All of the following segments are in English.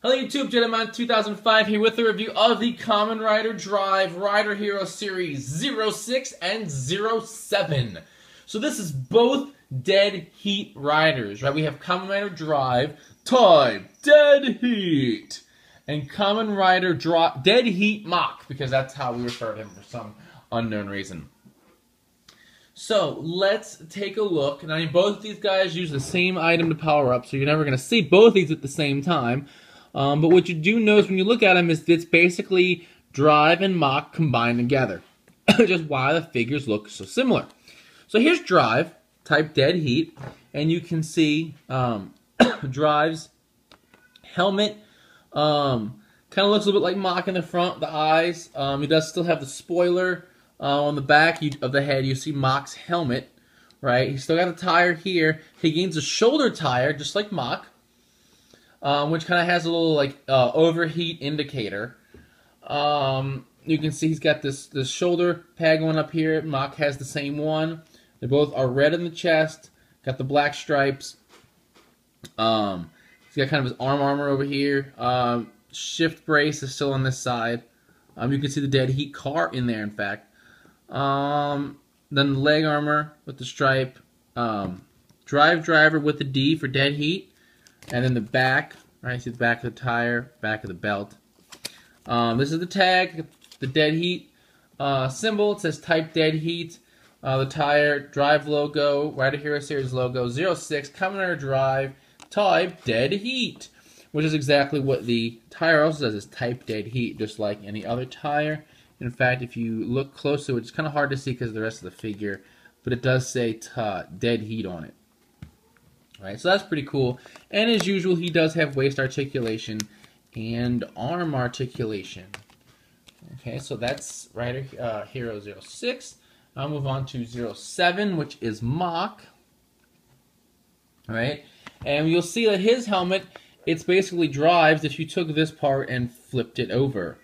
Hello YouTube, gentlemen, 2005 here with a review of the Kamen Rider Drive Rider Hero Series 06 and 07. So this is both Dead Heat Riders, right? We have Kamen Rider Drive, Time, Dead Heat, and Kamen Rider Dead Heat Mach, because that's how we refer to him for some unknown reason. So let's take a look. Now, both of these guys use the same item to power up, so you're never going to see both of these at the same time. But what you do notice when you look at them is it's basically Drive and Mach combined together. Just why the figures look so similar. So here's Drive, type Dead Heat, and you can see Drive's helmet kind of looks a little bit like Mach in the front, the eyes. He does still have the spoiler on the back of the head. You see Mach's helmet, right? He's still got a tire here. He gains a shoulder tire, just like Mach. Which kind of has a little like overheat indicator. You can see he's got this shoulder pad going up here. Mach has the same one. They both are red in the chest. Got the black stripes. He's got kind of his armor over here. Shift brace is still on this side. You can see the Dead Heat car in there, in fact. Then the leg armor with the stripe. Drive driver with the D for Dead Heat. And then the back, right? See the back of the tire, back of the belt. This is the tag, the Dead Heat symbol. It says Type Dead Heat. The tire, Drive logo, Rider Hero Series logo, 06, Kamen Rider Drive, Type Dead Heat. Which is exactly what the tire also says, is Type Dead Heat, just like any other tire. In fact, if you look closer, it's kind of hard to see because of the rest of the figure, but it does say Dead Heat on it. Right, so that's pretty cool. And as usual, he does have waist articulation and arm articulation. Okay, so that's Rider Hero 06. I'll move on to 07, which is Mach. Alright, and you'll see that his helmet, it's basically Drives if you took this part and flipped it over,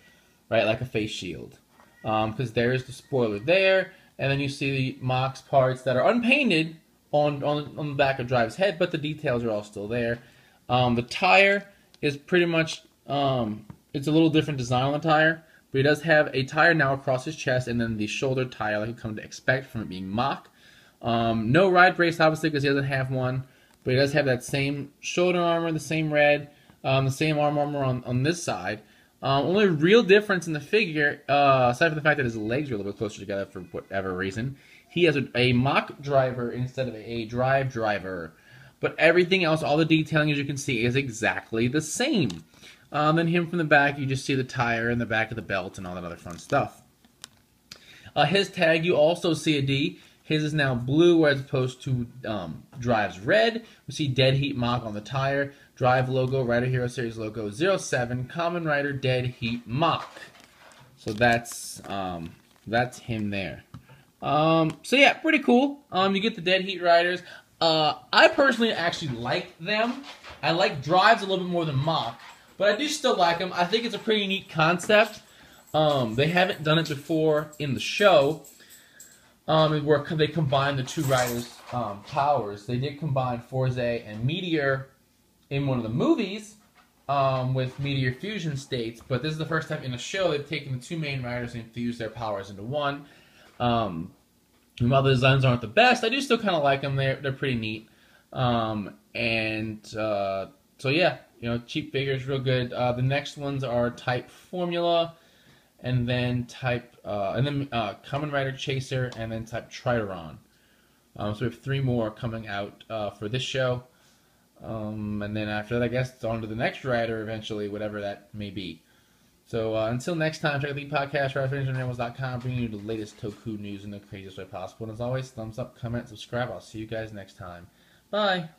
right, like a face shield. Because there's the spoiler there, and then you see the Mach's parts that are unpainted on the back of Drive's head, but the details are all still there. The tire is pretty much, it's a little different design on the tire, but he does have a tire now across his chest, and then the shoulder tire like you come to expect from it being Mach. No ride brace, obviously, because he doesn't have one, but he does have that same shoulder armor, the same red, the same arm armor on this side. Only real difference in the figure, aside from the fact that his legs are a little bit closer together for whatever reason, he has a Mach driver instead of a Drive driver. But everything else, all the detailing, as you can see, is exactly the same. Then him from the back, you just see the tire and the back of the belt and all that other fun stuff. His tag, you also see a D. His is now blue as opposed to Drive's red. We see Dead Heat Mach on the tire. Drive logo, Rider Hero Series logo, 07, Kamen Rider Dead Heat Mach. So that's him there. So yeah, pretty cool. You get the Dead Heat Riders. I personally actually like them. I like Drives a little bit more than Mach, but I do still like them. I think it's a pretty neat concept. They haven't done it before in the show, where they combine the two riders' powers. They did combine Fourze and Meteor in one of the movies with Meteor fusion states, but this is the first time in a show they've taken the two main riders and fused their powers into one. While the designs aren't the best, I do still kind of like them. They're pretty neat. So yeah, you know, cheap figures, real good. The next ones are Type Formula, and then Kamen Rider Chaser, and then Type Triteron. So we have 3 more coming out for this show. And then after that, I guess it's on to the next rider eventually, whatever that may be. So until next time, check out the podcast, RiderFigures.com, bringing you the latest Toku news in the craziest way possible. And as always, thumbs up, comment, subscribe. I'll see you guys next time. Bye.